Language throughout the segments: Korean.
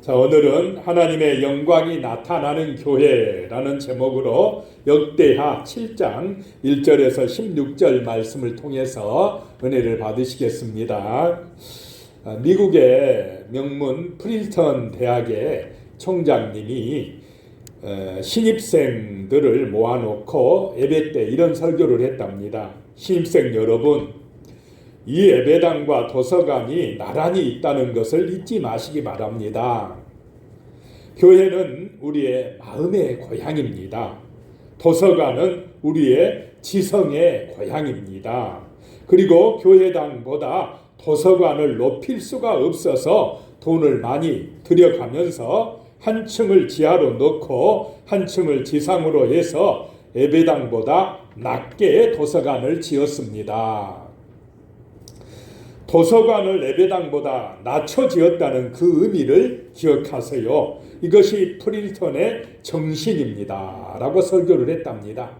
자, 오늘은 하나님의 영광이 나타나는 교회라는 제목으로 역대하 7장 1절에서 16절 말씀을 통해서 은혜를 받으시겠습니다. 미국의 명문 프린스턴 대학의 총장님이 신입생들을 모아놓고 예배 때 이런 설교를 했답니다. 신입생 여러분, 이 예배당과 도서관이 나란히 있다는 것을 잊지 마시기 바랍니다. 교회는 우리의 마음의 고향입니다. 도서관은 우리의 지성의 고향입니다. 그리고 교회당보다 도서관을 높일 수가 없어서 돈을 많이 들여가면서 한 층을 지하로 넣고 한 층을 지상으로 해서 예배당보다 낮게 도서관을 지었습니다. 도서관을 예배당보다 낮춰 지었다는 그 의미를 기억하세요. 이것이 프린스턴의 정신입니다 라고 설교를 했답니다.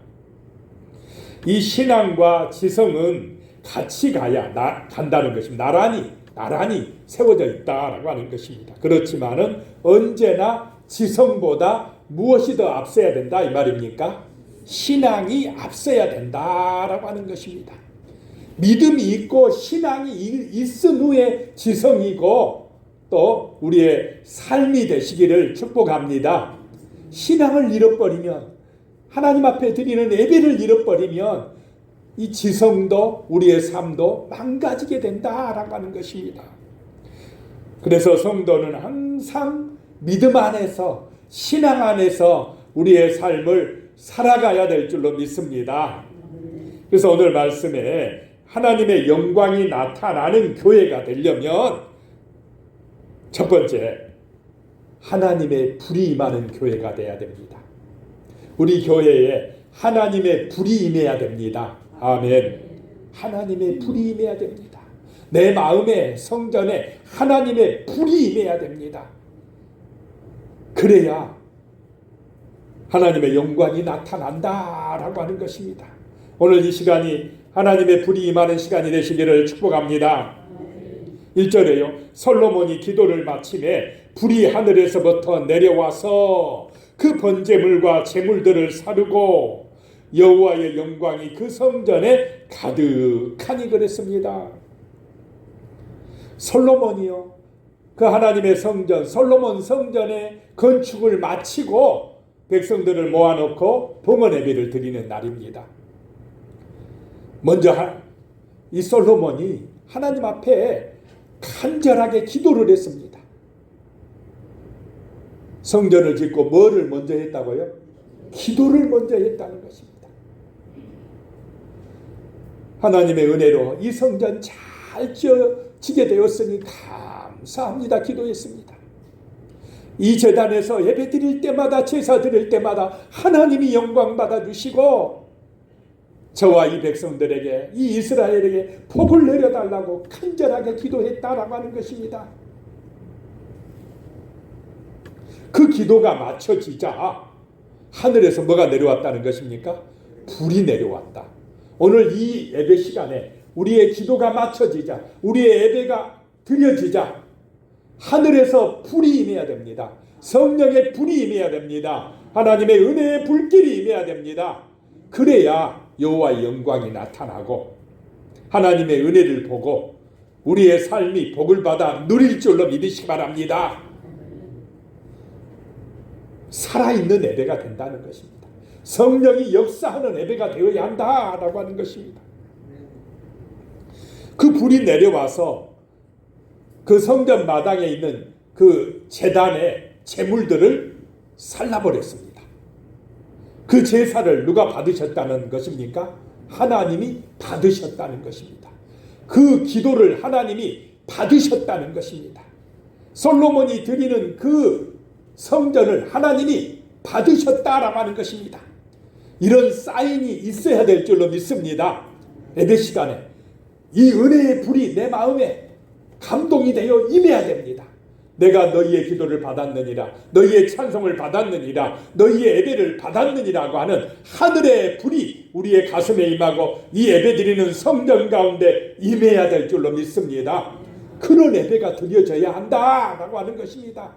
이 신앙과 지성은 같이 간다는 것입니다. 나란히 세워져 있다라고 하는 것입니다. 그렇지만은 언제나 지성보다 무엇이 더 앞서야 된다 이 말입니까? 신앙이 앞서야 된다라고 하는 것입니다. 믿음이 있고 신앙이 있은 후에 지성이고 또 우리의 삶이 되시기를 축복합니다. 신앙을 잃어버리면, 하나님 앞에 드리는 예배를 잃어버리면 이 지성도 우리의 삶도 망가지게 된다라고 하는 것입니다. 그래서 성도는 항상 믿음 안에서, 신앙 안에서 우리의 삶을 살아가야 될 줄로 믿습니다. 그래서 오늘 말씀에 하나님의 영광이 나타나는 교회가 되려면 첫 번째, 하나님의 불이 임하는 교회가 되어야 됩니다. 우리 교회에 하나님의 불이 임해야 됩니다. 아멘. 하나님의 불이 임해야 됩니다. 내 마음의 성전에 하나님의 불이 임해야 됩니다. 그래야 하나님의 영광이 나타난다라고 하는 것입니다. 오늘 이 시간이 하나님의 불이 임하는 시간이 되시기를 축복합니다. 1절에요. 솔로몬이 기도를 마침에 불이 하늘에서부터 내려와서 그 번제물과 제물들을 사르고 여호와의 영광이 그 성전에 가득하니 그랬습니다. 솔로몬이요, 그 하나님의 성전, 솔로몬 성전의 건축을 마치고 백성들을 모아놓고 봉헌 예배를 드리는 날입니다. 먼저 이 솔로몬이 하나님 앞에 간절하게 기도를 했습니다. 성전을 짓고 뭐를 먼저 했다고요? 기도를 먼저 했다는 것입니다. 하나님의 은혜로 이 성전 잘 지게 되었으니 감사합니다 기도했습니다. 이 제단에서 예배 드릴 때마다, 제사 드릴 때마다 하나님이 영광 받아주시고 저와 이 백성들에게, 이 이스라엘에게 복을 내려달라고 간절하게 기도했다라고 하는 것입니다. 그 기도가 맞춰지자 하늘에서 뭐가 내려왔다는 것입니까? 불이 내려왔다. 오늘 이 예배 시간에 우리의 기도가 맞춰지자, 우리의 예배가 드려지자 하늘에서 불이 임해야 됩니다. 성령의 불이 임해야 됩니다. 하나님의 은혜의 불길이 임해야 됩니다. 그래야 여호와의 영광이 나타나고 하나님의 은혜를 보고 우리의 삶이 복을 받아 누릴 줄로 믿으시기 바랍니다. 살아있는 예배가 된다는 것입니다. 성령이 역사하는 예배가 되어야 한다라고 하는 것입니다. 그 불이 내려와서 그 성전 마당에 있는 그 제단의 제물들을 살라버렸습니다. 그 제사를 누가 받으셨다는 것입니까? 하나님이 받으셨다는 것입니다. 그 기도를 하나님이 받으셨다는 것입니다. 솔로몬이 드리는 그 성전을 하나님이 받으셨다라고 하는 것입니다. 이런 사인이 있어야 될 줄로 믿습니다. 예배 시간에 이 은혜의 불이 내 마음에 감동이 되어 임해야 됩니다. 내가 너희의 기도를 받았느니라, 너희의 찬송을 받았느니라, 너희의 예배를 받았느니라고 하는 하늘의 불이 우리의 가슴에 임하고 이 예배 드리는 성전 가운데 임해야 될 줄로 믿습니다. 그런 예배가 드려져야 한다라고 하는 것입니다.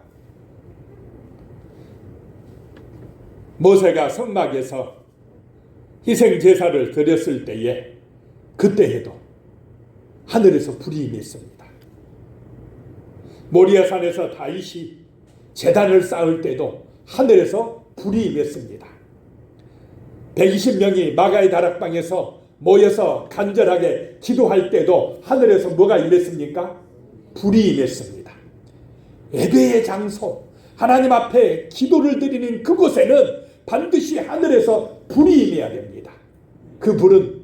모세가 성막에서 희생 제사를 드렸을 때에 그때에도 하늘에서 불이 임했습니다. 모리아산에서 다윗이 제단을 쌓을 때도 하늘에서 불이 임했습니다. 120명이 마가의 다락방에서 모여서 간절하게 기도할 때도 하늘에서 뭐가 임했습니까? 불이 임했습니다. 예배의 장소, 하나님 앞에 기도를 드리는 그곳에는 반드시 하늘에서 불이 임해야 됩니다. 그 불은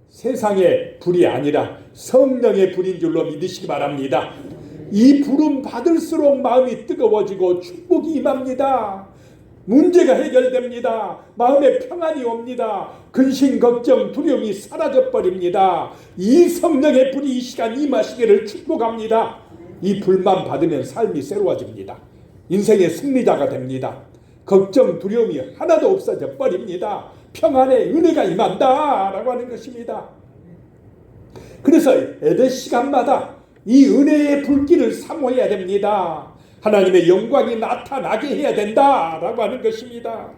세상의 불이 아니라 성령의 불인 줄로 믿으시기 바랍니다. 이 불은 받을수록 마음이 뜨거워지고 축복이 임합니다. 문제가 해결됩니다. 마음에 평안이 옵니다. 근심, 걱정, 두려움이 사라져버립니다. 이 성령의 불이 이 시간 임하시기를 축복합니다. 이 불만 받으면 삶이 새로워집니다. 인생의 승리자가 됩니다. 걱정, 두려움이 하나도 없어져 버립니다. 평안의 은혜가 임한다라고 하는 것입니다. 그래서 예배 시간마다 이 은혜의 불길을 사모해야 됩니다. 하나님의 영광이 나타나게 해야 된다라고 하는 것입니다.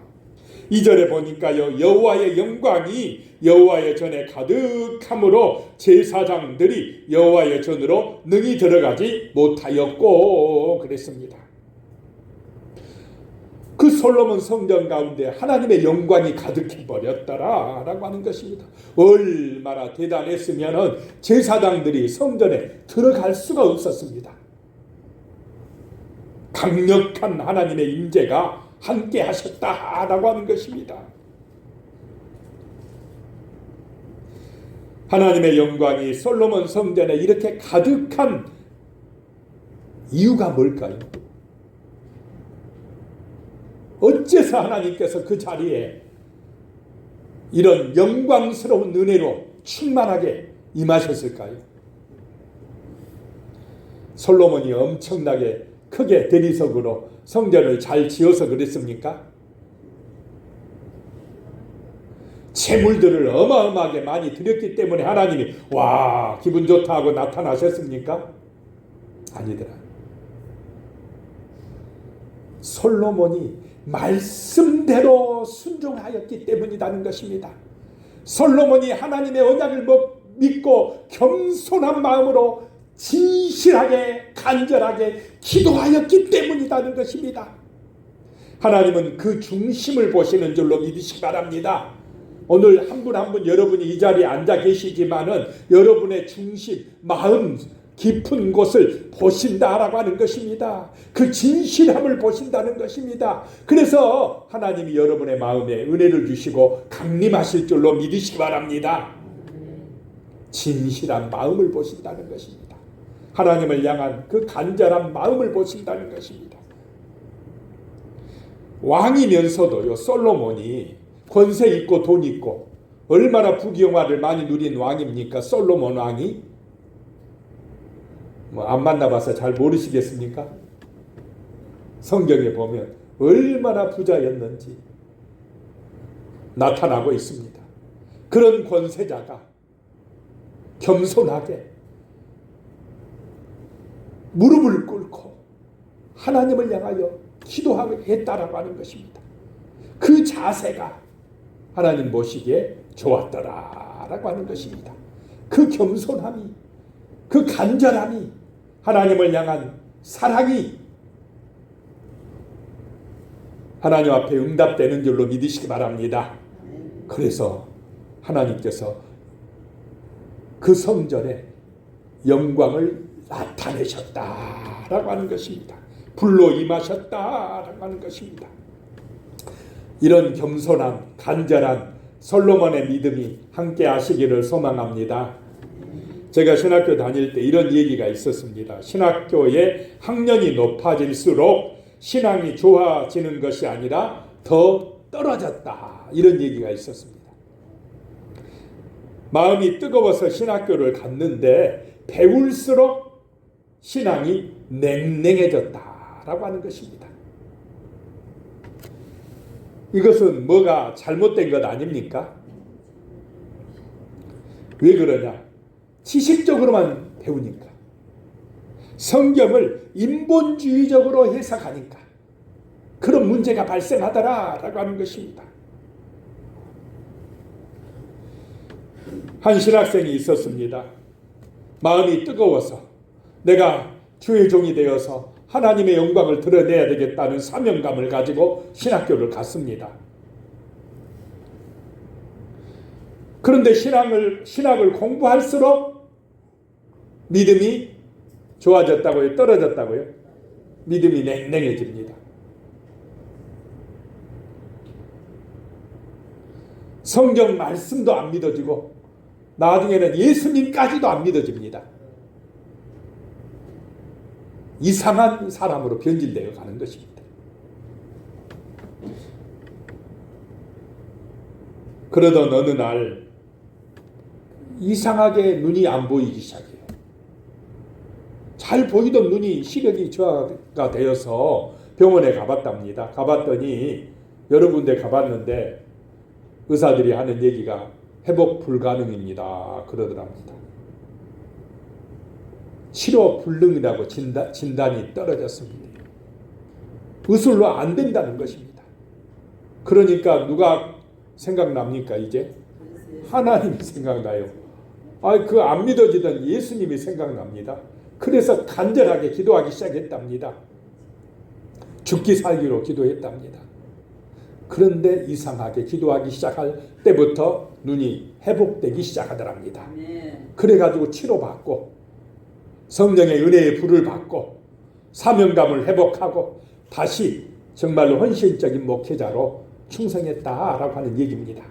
2절에 보니까요, 여호와의 영광이 여호와의 전에 가득함으로 제사장들이 여호와의 전으로 능히 들어가지 못하였고 그랬습니다. 그 솔로몬 성전 가운데 하나님의 영광이 가득해 버렸더라라고 하는 것입니다. 얼마나 대단했으면 제사장들이 성전에 들어갈 수가 없었습니다. 강력한 하나님의 임재가 함께 하셨다라고 하는 것입니다. 하나님의 영광이 솔로몬 성전에 이렇게 가득한 이유가 뭘까요? 어째서 하나님께서 그 자리에 이런 영광스러운 은혜로 충만하게 임하셨을까요? 솔로몬이 엄청나게 크게 대리석으로 성전을 잘 지어서 그랬습니까? 재물들을 어마어마하게 많이 드렸기 때문에 하나님이 와 기분 좋다 하고 나타나셨습니까? 아니더라. 솔로몬이 말씀대로 순종하였기 때문이라는 것입니다. 솔로몬이 하나님의 언약을 믿고 겸손한 마음으로 진실하게 간절하게 기도하였기 때문이라는 것입니다. 하나님은 그 중심을 보시는 줄로 믿으시기 바랍니다. 오늘 한 분 한 분 여러분이 이 자리에 앉아 계시지만은 여러분의 중심, 마음 깊은 곳을 보신다라고 하는 것입니다. 그 진실함을 보신다는 것입니다. 그래서 하나님이 여러분의 마음에 은혜를 주시고 강림하실 줄로 믿으시기 바랍니다. 진실한 마음을 보신다는 것입니다. 하나님을 향한 그 간절한 마음을 보신다는 것입니다. 왕이면서도요, 솔로몬이 권세 있고 돈 있고 얼마나 부귀영화를 많이 누린 왕입니까? 솔로몬 왕이 안 만나봐서 잘 모르시겠습니까? 성경에 보면 얼마나 부자였는지 나타나고 있습니다. 그런 권세자가 겸손하게 무릎을 꿇고 하나님을 향하여 기도했다라고 하는 것입니다. 그 자세가 하나님 보시기에 좋았더라라고 하는 것입니다. 그 겸손함이, 그 간절함이, 하나님을 향한 사랑이 하나님 앞에 응답되는 줄로 믿으시기 바랍니다. 그래서 하나님께서 그 성전에 영광을 나타내셨다라고 하는 것입니다. 불로 임하셨다라고 하는 것입니다. 이런 겸손한 간절한 솔로몬의 믿음이 함께 하시기를 소망합니다. 제가 신학교 다닐 때 이런 얘기가 있었습니다. 신학교의 학년이 높아질수록 신앙이 좋아지는 것이 아니라 더 떨어졌다, 이런 얘기가 있었습니다. 마음이 뜨거워서 신학교를 갔는데 배울수록 신앙이 냉랭해졌다라고 하는 것입니다. 이것은 뭐가 잘못된 것 아닙니까? 왜 그러냐? 지식적으로만 배우니까, 성경을 인본주의적으로 해석하니까, 그런 문제가 발생하더라라고 하는 것입니다. 한 신학생이 있었습니다. 마음이 뜨거워서 내가 주의 종이 되어서 하나님의 영광을 드러내야 되겠다는 사명감을 가지고 신학교를 갔습니다. 그런데 신학을 공부할수록 믿음이 좋아졌다고요? 떨어졌다고요? 믿음이 냉랭해집니다. 성경 말씀도 안 믿어지고 나중에는 예수님까지도 안 믿어집니다. 이상한 사람으로 변질되어 가는 것입니다. 그러던 어느 날 이상하게 눈이 안 보이기 시작해요. 잘 보이던 눈이 시력이 저하가 되어서 병원에 가봤답니다. 가봤더니 여러 군데 가봤는데 의사들이 하는 얘기가 회복 불가능입니다. 그러더랍니다. 치료 불능이라고 진단이 떨어졌습니다. 의술로 안 된다는 것입니다. 그러니까 누가 생각납니까 이제? 하나님이 생각나요. 그 안 믿어지던 예수님이 생각납니다. 그래서 간절하게 기도하기 시작했답니다. 죽기 살기로 기도했답니다. 그런데 이상하게 기도하기 시작할 때부터 눈이 회복되기 시작하더랍니다. 그래가지고 치료받고 성령의 은혜의 불을 받고 사명감을 회복하고 다시 정말로 헌신적인 목회자로 충성했다라고 하는 얘기입니다.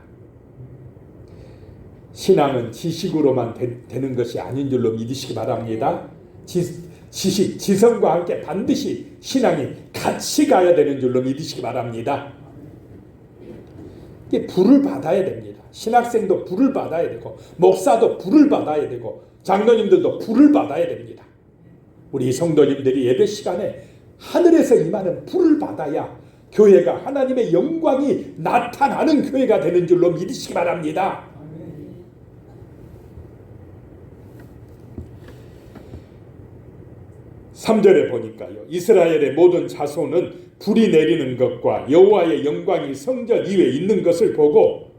신앙은 지식으로만 되는 것이 아닌 줄로 믿으시기 바랍니다. 지식, 지성과 함께 반드시 신앙이 같이 가야 되는 줄로 믿으시기 바랍니다. 이게 불을 받아야 됩니다. 신학생도 불을 받아야 되고 목사도 불을 받아야 되고 장로님들도 불을 받아야 됩니다. 우리 성도님들이 예배 시간에 하늘에서 임하는 불을 받아야 교회가 하나님의 영광이 나타나는 교회가 되는 줄로 믿으시기 바랍니다. 3절에 보니까요. 이스라엘의 모든 자손은 불이 내리는 것과 여호와의 영광이 성전 위에 있는 것을 보고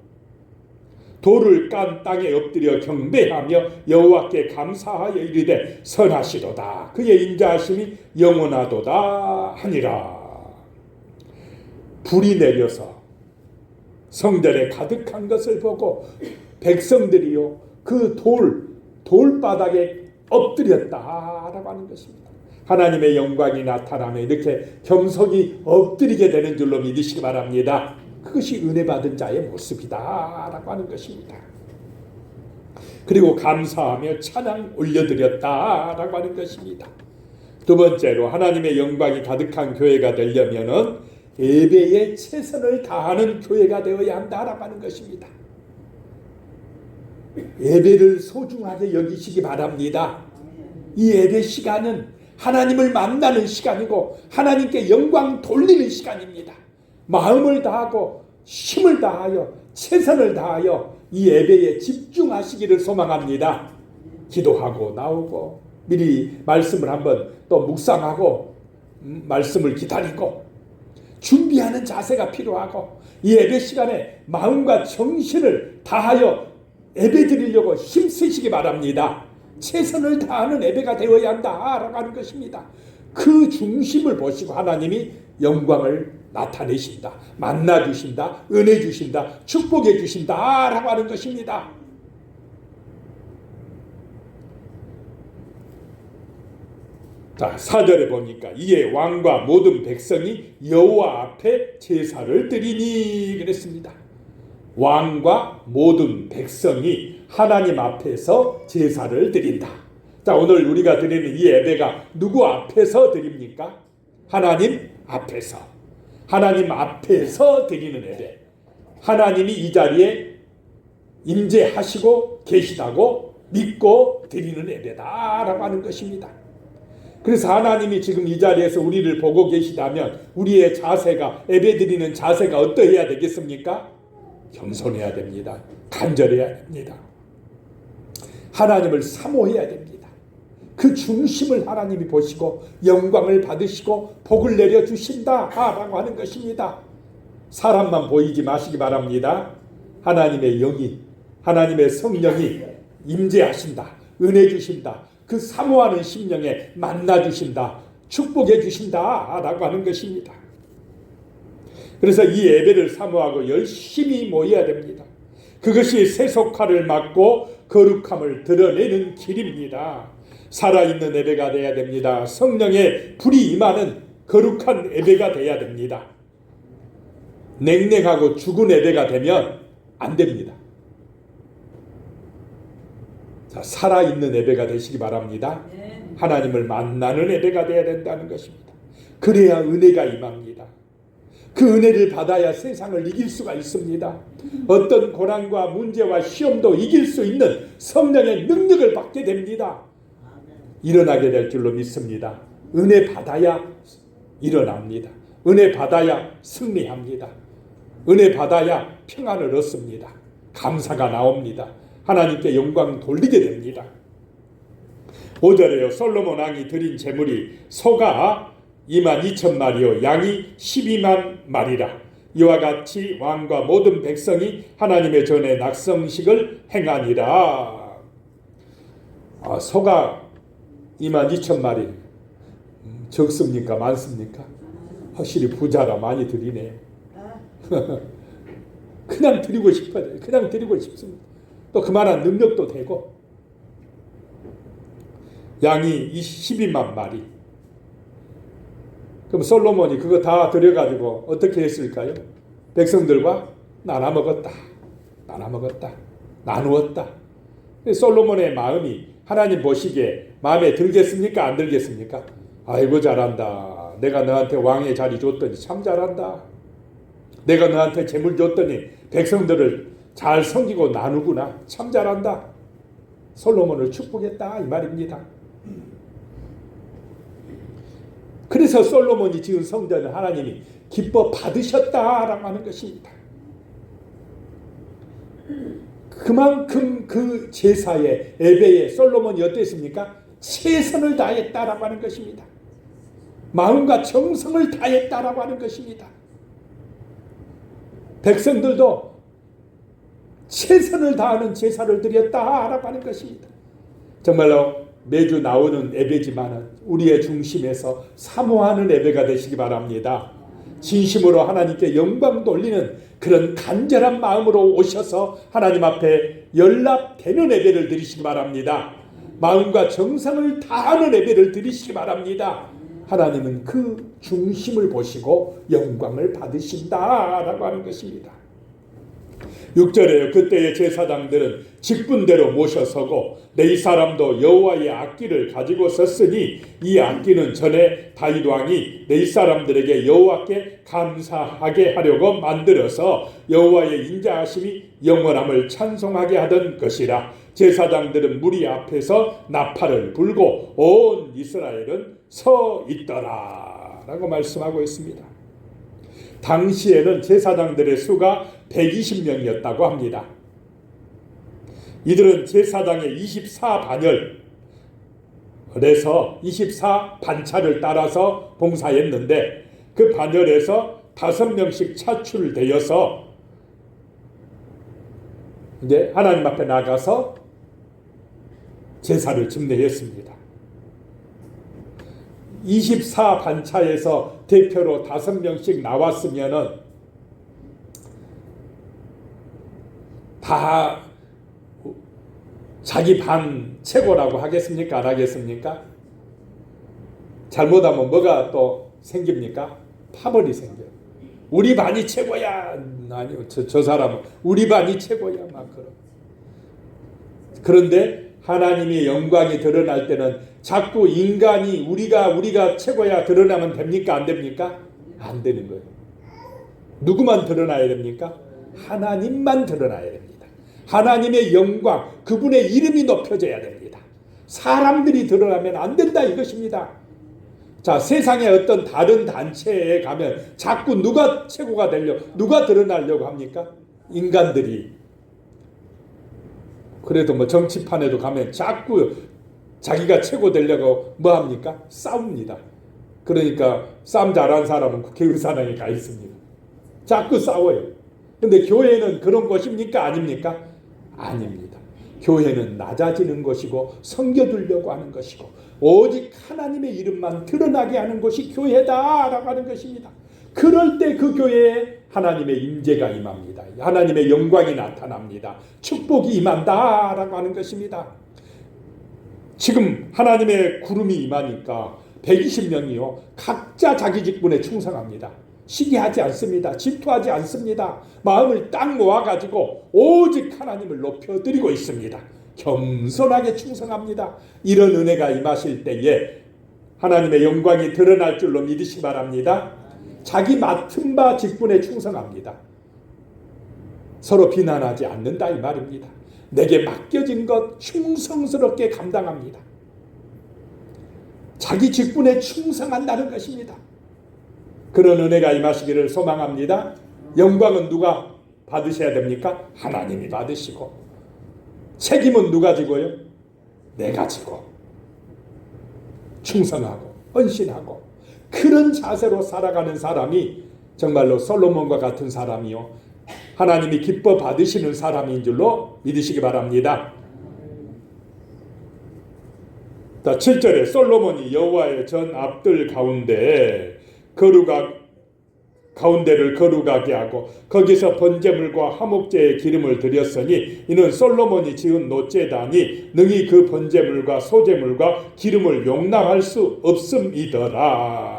돌을 깐 땅에 엎드려 경배하며 여호와께 감사하여 이르되 선하시도다. 그의 인자하심이 영원하도다 하니라. 불이 내려서 성전에 가득한 것을 보고 백성들이요 그 돌바닥에 엎드렸다라고 하는 것입니다. 하나님의 영광이 나타나며 이렇게 겸손히 엎드리게 되는 줄로 믿으시기 바랍니다. 그것이 은혜 받은 자의 모습이다 라고 하는 것입니다. 그리고 감사하며 찬양 올려드렸다 라고 하는 것입니다. 두 번째로 하나님의 영광이 가득한 교회가 되려면 예배에 최선을 다하는 교회가 되어야 한다라고 하는 것입니다. 예배를 소중하게 여기시기 바랍니다. 이 예배 시간은 하나님을 만나는 시간이고 하나님께 영광 돌리는 시간입니다. 마음을 다하고 힘을 다하여 최선을 다하여 이 예배에 집중하시기를 소망합니다. 기도하고 나오고 미리 말씀을 한번 또 묵상하고 말씀을 기다리고 준비하는 자세가 필요하고 이 예배 시간에 마음과 정신을 다하여 예배 드리려고 힘쓰시기 바랍니다. 최선을 다하는 예배가 되어야 한다라고 하는 것입니다. 그 중심을 보시고 하나님이 영광을 나타내신다, 만나주신다, 은혜 주신다, 축복해 주신다라고 하는 것입니다. 자, 4절에 보니까 이에 왕과 모든 백성이 여호와 앞에 제사를 드리니 그랬습니다. 왕과 모든 백성이 하나님 앞에서 제사를 드린다. 자, 오늘 우리가 드리는 이 예배가 누구 앞에서 드립니까? 하나님 앞에서. 하나님 앞에서 드리는 예배. 하나님이 이 자리에 임재하시고 계시다고 믿고 드리는 예배다라고 하는 것입니다. 그래서 하나님이 지금 이 자리에서 우리를 보고 계시다면 우리의 자세가, 예배 드리는 자세가 어떠해야 되겠습니까? 겸손해야 됩니다. 간절해야 됩니다. 하나님을 사모해야 됩니다. 그 중심을 하나님이 보시고 영광을 받으시고 복을 내려주신다 라고 하는 것입니다. 사람만 보이지 마시기 바랍니다. 하나님의 영이, 하나님의 성령이 임재하신다, 은혜 주신다, 그 사모하는 심령에 만나 주신다, 축복해 주신다 라고 하는 것입니다. 그래서 이 예배를 사모하고 열심히 모여야 됩니다. 그것이 세속화를 막고 거룩함을 드러내는 길입니다. 살아있는 예배가 되어야 됩니다. 성령의 불이 임하는 거룩한 예배가 되어야 됩니다. 냉랭하고 죽은 예배가 되면 안 됩니다. 자, 살아있는 예배가 되시기 바랍니다. 하나님을 만나는 예배가 되어야 된다는 것입니다. 그래야 은혜가 임합니다. 그 은혜를 받아야 세상을 이길 수가 있습니다. 어떤 고난과 문제와 시험도 이길 수 있는 성령의 능력을 받게 됩니다. 일어나게 될 줄로 믿습니다. 은혜 받아야 일어납니다. 은혜 받아야 승리합니다. 은혜 받아야 평안을 얻습니다. 감사가 나옵니다. 하나님께 영광 돌리게 됩니다. 5절에요. 솔로몬 왕이 드린 제물이 소가 22,000마리요 양이 12만 마리라. 이와 같이 왕과 모든 백성이 하나님의 전에 낙성식을 행하니라. 소가 22,000마리 적습니까? 많습니까? 확실히 부자라 많이 드리네. 그냥 드리고 싶어요. 그냥 드리고 싶습니다. 또 그만한 능력도 되고. 양이 12만 마리. 그럼 솔로몬이 그거 다 드려가지고 어떻게 했을까요? 백성들과 나눠 먹었다. 나누었다. 솔로몬의 마음이 하나님 보시기에 마음에 들겠습니까? 안 들겠습니까? 아이고 잘한다. 내가 너한테 왕의 자리 줬더니 참 잘한다. 내가 너한테 재물 줬더니 백성들을 잘 섬기고 나누구나. 참 잘한다. 솔로몬을 축복했다 이 말입니다. 그래서 솔로몬이 지은 성전을 하나님이 기뻐 받으셨다라고 하는 것입니다. 그만큼 그 제사에 예배에 솔로몬이 어땠습니까? 최선을 다했다라고 하는 것입니다. 마음과 정성을 다했다라고 하는 것입니다. 백성들도 최선을 다하는 제사를 드렸다라고 하는 것입니다. 정말로 매주 나오는 예배지만 우리의 중심에서 사모하는 예배가 되시기 바랍니다. 진심으로 하나님께 영광 돌리는 그런 간절한 마음으로 오셔서 하나님 앞에 연락되는 예배를 드리시기 바랍니다. 마음과 정성을 다하는 예배를 드리시기 바랍니다. 하나님은 그 중심을 보시고 영광을 받으신다라고 하는 것입니다. 6절에요. 그때의 제사장들은 직분대로 모셔서고 내 이 사람도 여호와의 악기를 가지고 섰으니 이 악기는 전에 다윗 왕이 내 이 사람들에게 여호와께 감사하게 하려고 만들어서 여호와의 인자하심이 영원함을 찬송하게 하던 것이라. 제사장들은 무리 앞에서 나팔을 불고 온 이스라엘은 서 있더라 라고 말씀하고 있습니다. 당시에는 제사장들의 수가 120명이었다고 합니다. 이들은 제사장의 24반열 그래서 24반차를 따라서 봉사했는데 그 반열에서 5명씩 차출되어서 이제 하나님 앞에 나가서 제사를 집례했습니다. 24반차에서 대표로 5명씩 나왔으면은 다 자기 반 최고라고 하겠습니까? 안 하겠습니까? 잘못하면 뭐가 또 생깁니까? 파벌이 생겨요. 우리 반이 최고야. 아니요. 저 사람은 우리 반이 최고야. 막 그런. 그런데 하나님의 영광이 드러날 때는 자꾸 인간이 우리가 최고야 드러나면 됩니까? 안 됩니까? 안 되는 거예요. 누구만 드러나야 됩니까? 하나님만 드러나야 됩니다. 하나님의 영광, 그분의 이름이 높여져야 됩니다. 사람들이 드러나면 안 된다 이것입니다. 자, 세상의 어떤 다른 단체에 가면 자꾸 누가 최고가 되려고, 누가 드러나려고 합니까? 인간들이. 그래도 뭐 정치판에도 가면 자꾸 자기가 최고 되려고 뭐 합니까? 싸웁니다. 그러니까 싸움 잘하는 사람은 국회의사당에 가 있습니다. 자꾸 싸워요. 근데 교회는 그런 것입니까? 아닙니까? 아닙니다. 교회는 낮아지는 것이고 섬겨두려고 하는 것이고 오직 하나님의 이름만 드러나게 하는 것이 교회다라고 하는 것입니다. 그럴 때 그 교회에 하나님의 임재가 임합니다. 하나님의 영광이 나타납니다. 축복이 임한다라고 하는 것입니다. 지금 하나님의 구름이 임하니까 120명이요 각자 자기 직분에 충성합니다. 시기하지 않습니다. 질투하지 않습니다. 마음을 딱 모아가지고 오직 하나님을 높여드리고 있습니다. 겸손하게 충성합니다. 이런 은혜가 임하실 때에 하나님의 영광이 드러날 줄로 믿으시 바랍니다. 자기 맡은 바 직분에 충성합니다. 서로 비난하지 않는다 이 말입니다. 내게 맡겨진 것 충성스럽게 감당합니다. 자기 직분에 충성한다는 것입니다. 그런 은혜가 임하시기를 소망합니다. 영광은 누가 받으셔야 됩니까? 하나님이 받으시고 책임은 누가 지고요? 내가 지고 충성하고 헌신하고 그런 자세로 살아가는 사람이 정말로 솔로몬과 같은 사람이요 하나님이 기뻐 받으시는 사람인 줄로 믿으시기 바랍니다. 7절에 솔로몬이 여호와의 전 앞들 가운데를 거룩하게 하고 거기서 번제물과 화목제의 기름을 드렸으니 이는 솔로몬이 지은 노제단이 능히 그 번제물과 소제물과 기름을 용납할 수 없음이더라.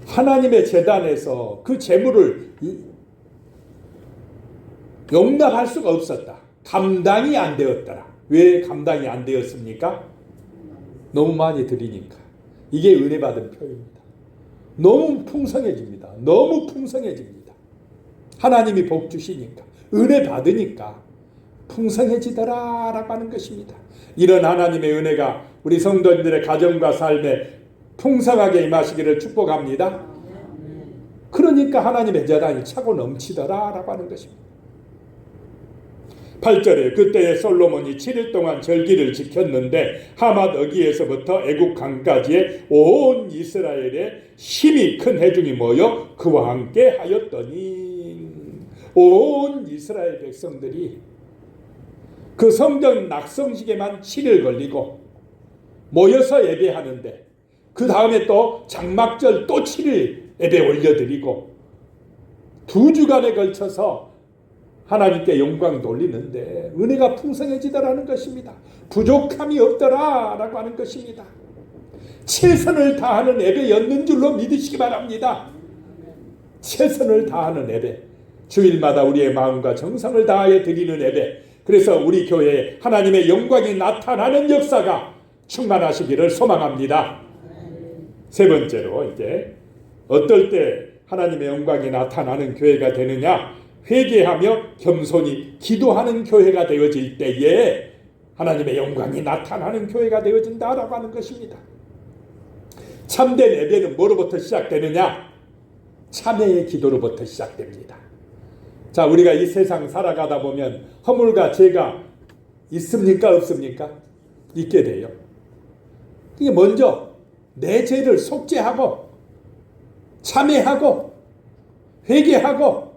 하나님의 제단에서 그 제물을 용납할 수가 없었다. 감당이 안 되었더라. 왜 감당이 안 되었습니까? 너무 많이 드리니까. 이게 은혜 받은 표현입니다. 너무 풍성해집니다. 너무 풍성해집니다. 하나님이 복 주시니까 은혜 받으니까 풍성해지더라 라고 하는 것입니다. 이런 하나님의 은혜가 우리 성도님들의 가정과 삶에 풍성하게 임하시기를 축복합니다. 그러니까 하나님의 재단이 차고 넘치더라 라고 하는 것입니다. 8절에 그때에 솔로몬이 7일 동안 절기를 지켰는데 하맛 어기에서부터 애국 강까지의 온 이스라엘에 힘이 큰 회중이 모여 그와 함께 하였더니 온 이스라엘 백성들이 그 성전 낙성식에만 7일 걸리고 모여서 예배하는데 그 다음에 또 장막절 또 7일 예배 올려드리고 2주간에 걸쳐서 하나님께 영광 돌리는데 은혜가 풍성해지더라는 것입니다. 부족함이 없더라라고 하는 것입니다. 최선을 다하는 예배였는 줄로 믿으시기 바랍니다. 최선을 다하는 예배, 주일마다 우리의 마음과 정성을 다하여 드리는 예배, 그래서 우리 교회에 하나님의 영광이 나타나는 역사가 충만하시기를 소망합니다. 세 번째로 이제 어떨 때 하나님의 영광이 나타나는 교회가 되느냐? 회개하며 겸손히 기도하는 교회가 되어질 때에 하나님의 영광이 나타나는 교회가 되어진다라고 하는 것입니다. 참된 예배는 뭐로부터 시작되느냐? 참회의 기도로부터 시작됩니다. 자, 우리가 이 세상 살아가다 보면 허물과 죄가 있습니까? 없습니까? 있게 돼요. 이게 먼저 내 죄를 속죄하고 참회하고 회개하고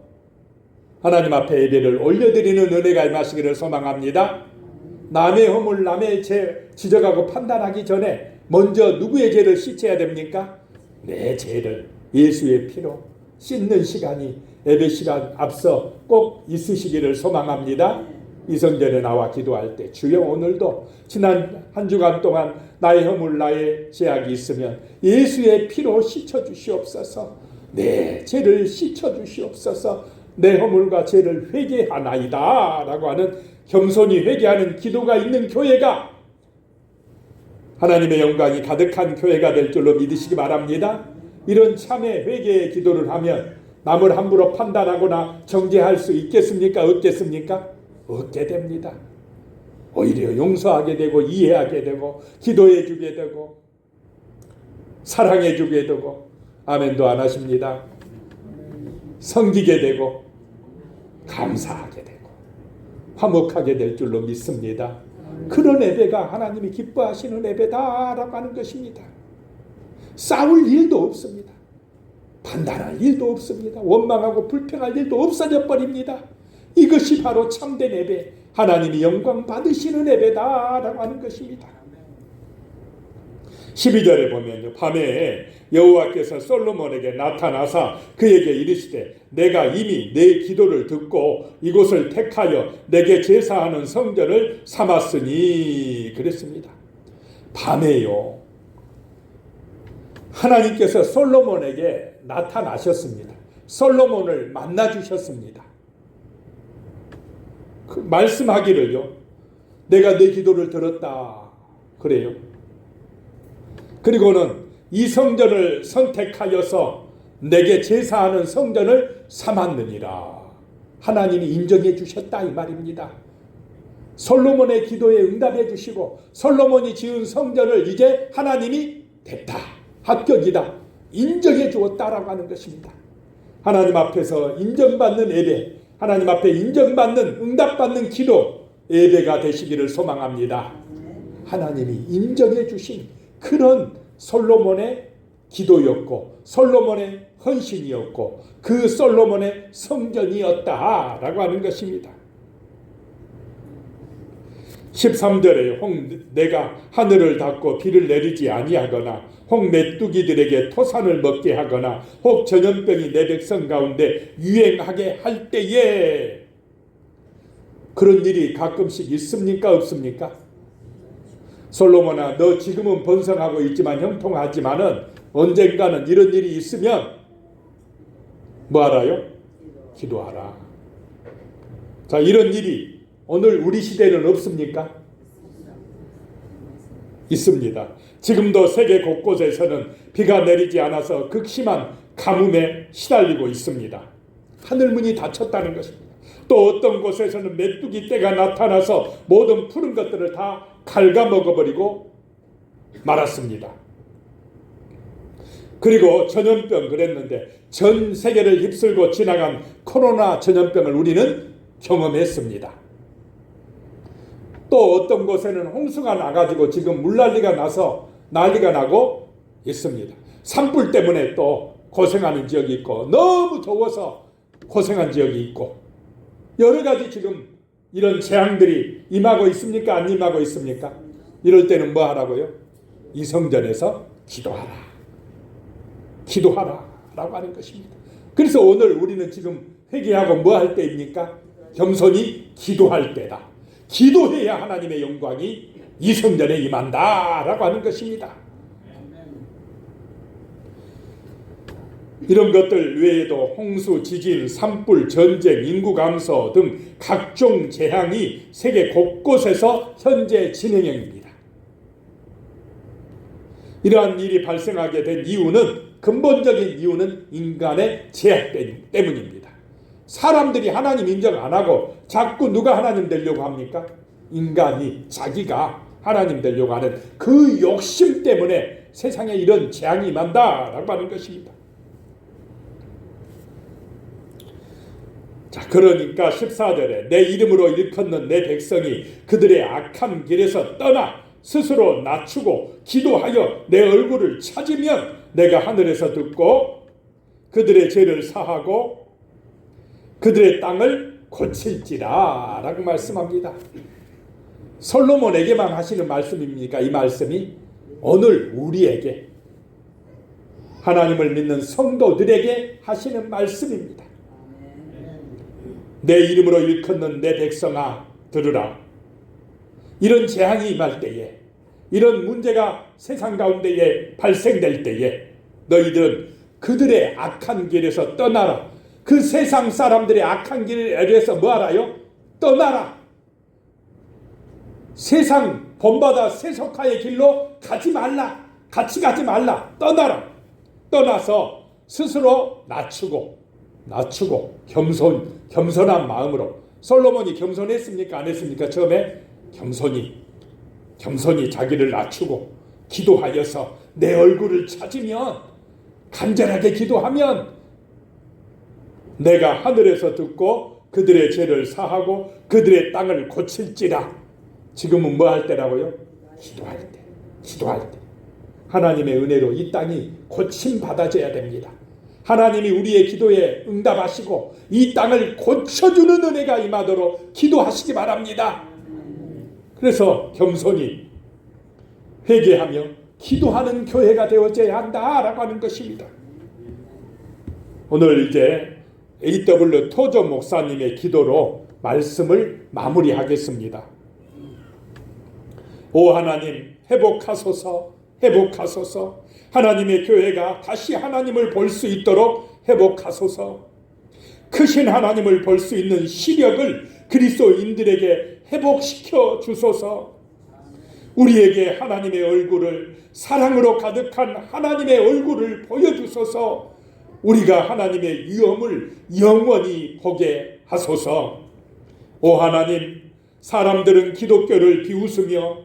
하나님 앞에 예배를 올려드리는 은혜가 임하시기를 소망합니다. 남의 허물, 남의 죄 지적하고 판단하기 전에 먼저 누구의 죄를 씻어야 됩니까? 내 죄를 예수의 피로 씻는 시간이 예배 시간 앞서 꼭 있으시기를 소망합니다. 이성전에 나와 기도할 때 주여 오늘도 지난 한 주간 동안 나의 허물 나의 죄악이 있으면 예수의 피로 씻어주시옵소서. 내 죄를 씻어주시옵소서. 내 허물과 죄를 회개하나이다 라고 하는 겸손히 회개하는 기도가 있는 교회가 하나님의 영광이 가득한 교회가 될 줄로 믿으시기 바랍니다. 이런 참회 회개의 기도를 하면 남을 함부로 판단하거나 정죄할 수 있겠습니까? 없겠습니까? 없게 됩니다. 오히려 용서하게 되고 이해하게 되고 기도해 주게 되고 사랑해 주게 되고 아멘도 안 하십니다. 섬기게 되고 감사하게 되고 화목하게 될 줄로 믿습니다. 그런 예배가 하나님이 기뻐하시는 예배다라고 하는 것입니다. 싸울 일도 없습니다. 판단할 일도 없습니다. 원망하고 불평할 일도 없어져 버립니다. 이것이 바로 참된 예배, 하나님이 영광 받으시는 예배다라고 하는 것입니다. 12절에 보면요, 밤에 여호와께서 솔로몬에게 나타나사 그에게 이르시되 내가 이미 내 기도를 듣고 이곳을 택하여 내게 제사하는 성전을 삼았으니 그랬습니다. 밤에요, 하나님께서 솔로몬에게 나타나셨습니다. 솔로몬을 만나주셨습니다. 그 말씀하기를요, 내가 내 기도를 들었다 그래요. 그리고는 이 성전을 선택하여서 내게 제사하는 성전을 삼았느니라. 하나님이 인정해 주셨다 이 말입니다. 솔로몬의 기도에 응답해 주시고 솔로몬이 지은 성전을 이제 하나님이 됐다, 합격이다, 인정해 주었다라고 하는 것입니다. 하나님 앞에서 인정받는 예배, 하나님 앞에 인정받는, 응답받는 기도, 예배가 되시기를 소망합니다. 하나님이 인정해 주신 그런 솔로몬의 기도였고 솔로몬의 헌신이었고 그 솔로몬의 성전이었다라고 하는 것입니다. 13절에 내가 하늘을 닫고 비를 내리지 아니하거나 혹 메뚜기들에게 토산을 먹게 하거나 혹 전염병이 내 백성 가운데 유행하게 할 때에, 그런 일이 가끔씩 있습니까 없습니까? 솔로몬아, 너 지금은 번성하고 있지만 형통하지만은 언젠가는 이런 일이 있으면 뭐 하라요? 기도하라. 자, 이런 일이 오늘 우리 시대는 없습니까? 있습니다. 지금도 세계 곳곳에서는 비가 내리지 않아서 극심한 가뭄에 시달리고 있습니다. 하늘문이 닫혔다는 것입니다. 또 어떤 곳에서는 메뚜기 떼가 나타나서 모든 푸른 것들을 다 갉아먹어버리고 말았습니다. 그리고 전염병 그랬는데 전 세계를 휩쓸고 지나간 코로나 전염병을 우리는 경험했습니다. 또 어떤 곳에는 홍수가 나가지고 지금 물난리가 나서 난리가 나고 있습니다. 산불 때문에 또 고생하는 지역이 있고 너무 더워서 고생한 지역이 있고 여러 가지 지금 이런 재앙들이 임하고 있습니까? 안 임하고 있습니까? 이럴 때는 뭐 하라고요? 이 성전에서 기도하라. 기도하라 라고 하는 것입니다. 그래서 오늘 우리는 지금 회개하고 뭐 할 때입니까? 겸손히 기도할 때다. 기도해야 하나님의 영광이 이 성전에 임한다 라고 하는 것입니다. 이런 것들 외에도 홍수, 지진, 산불, 전쟁, 인구 감소 등 각종 재앙이 세계 곳곳에서 현재 진행형입니다. 이러한 일이 발생하게 된 이유는, 근본적인 이유는 인간의 죄악 때문입니다. 사람들이 하나님 인정 안 하고 자꾸 누가 하나님 되려고 합니까? 인간이 자기가 하나님 되려고 하는 그 욕심 때문에 세상에 이런 재앙이 임한다라고 하는 것입니다. 자, 그러니까 14절에 내 이름으로 일컫는 내 백성이 그들의 악한 길에서 떠나 스스로 낮추고 기도하여 내 얼굴을 찾으면 내가 하늘에서 듣고 그들의 죄를 사하고 그들의 땅을 고칠지라 라고 말씀합니다. 솔로몬에게만 하시는 말씀입니까? 이 말씀이 오늘 우리에게, 하나님을 믿는 성도들에게 하시는 말씀입니다. 내 이름으로 일컫는 내 백성아 들으라. 이런 재앙이 임할 때에, 이런 문제가 세상 가운데에 발생될 때에 너희들은 그들의 악한 길에서 떠나라. 그 세상 사람들의 악한 길에서 뭐 하라요? 떠나라. 세상 본받아 세속화의 길로 가지 말라. 같이 가지 말라. 떠나라. 떠나서 스스로 낮추고 겸손한 마음으로. 솔로몬이 겸손했습니까? 안 했습니까? 처음에 겸손히 자기를 낮추고 기도하여서 내 얼굴을 찾으면, 간절하게 기도하면 내가 하늘에서 듣고 그들의 죄를 사하고 그들의 땅을 고칠지라. 지금은 뭐 할 때라고요? 기도할 때. 기도할 때. 하나님의 은혜로 이 땅이 고침받아져야 됩니다. 하나님이 우리의 기도에 응답하시고 이 땅을 고쳐주는 은혜가 임하도록 기도하시기 바랍니다. 그래서 겸손히 회개하며 기도하는 교회가 되어져야 한다라고 하는 것입니다. 오늘 이제 A.W. 토저 목사님의 기도로 말씀을 마무리하겠습니다. 오 하나님, 회복하소서, 회복하소서. 하나님의 교회가 다시 하나님을 볼 수 있도록 회복하소서. 크신 하나님을 볼 수 있는 시력을 그리스도인들에게 회복시켜 주소서. 우리에게 하나님의 얼굴을, 사랑으로 가득한 하나님의 얼굴을 보여주소서. 우리가 하나님의 위엄을 영원히 보게 하소서. 오 하나님, 사람들은 기독교를 비웃으며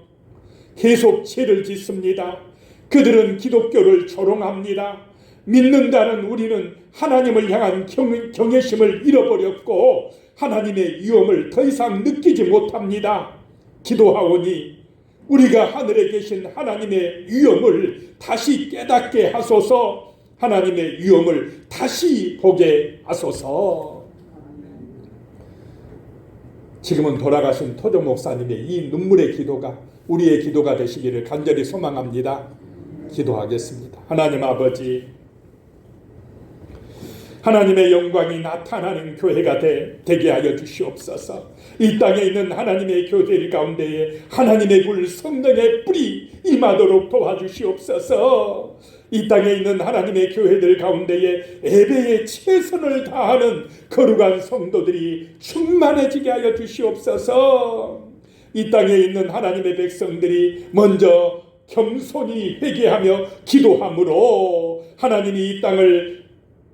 계속 죄를 짓습니다. 그들은 기독교를 조롱합니다. 믿는다는 우리는 하나님을 향한 경외심을 잃어버렸고 하나님의 위엄을 더 이상 느끼지 못합니다. 기도하오니 우리가 하늘에 계신 하나님의 위엄을 다시 깨닫게 하소서. 하나님의 위엄을 다시 보게 하소서. 지금은 돌아가신 토조 목사님의 이 눈물의 기도가 우리의 기도가 되시기를 간절히 소망합니다. 기도하겠습니다. 하나님 아버지, 하나님의 영광이 나타나는 교회가 되게 하여 주시옵소서. 이 땅에 있는 하나님의 교회들 가운데에 하나님의 불, 성령의 불이 임하도록 도와주시옵소서. 이 땅에 있는 하나님의 교회들 가운데에 예배에 최선을 다하는 거룩한 성도들이 충만해지게 하여 주시옵소서. 이 땅에 있는 하나님의 백성들이 먼저 겸손히 회개하며 기도함으로 하나님이 이 땅을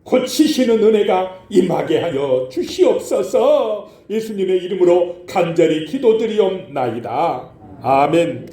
고치시는 은혜가 임하게 하여 주시옵소서. 예수님의 이름으로 간절히 기도드리옵나이다. 아멘.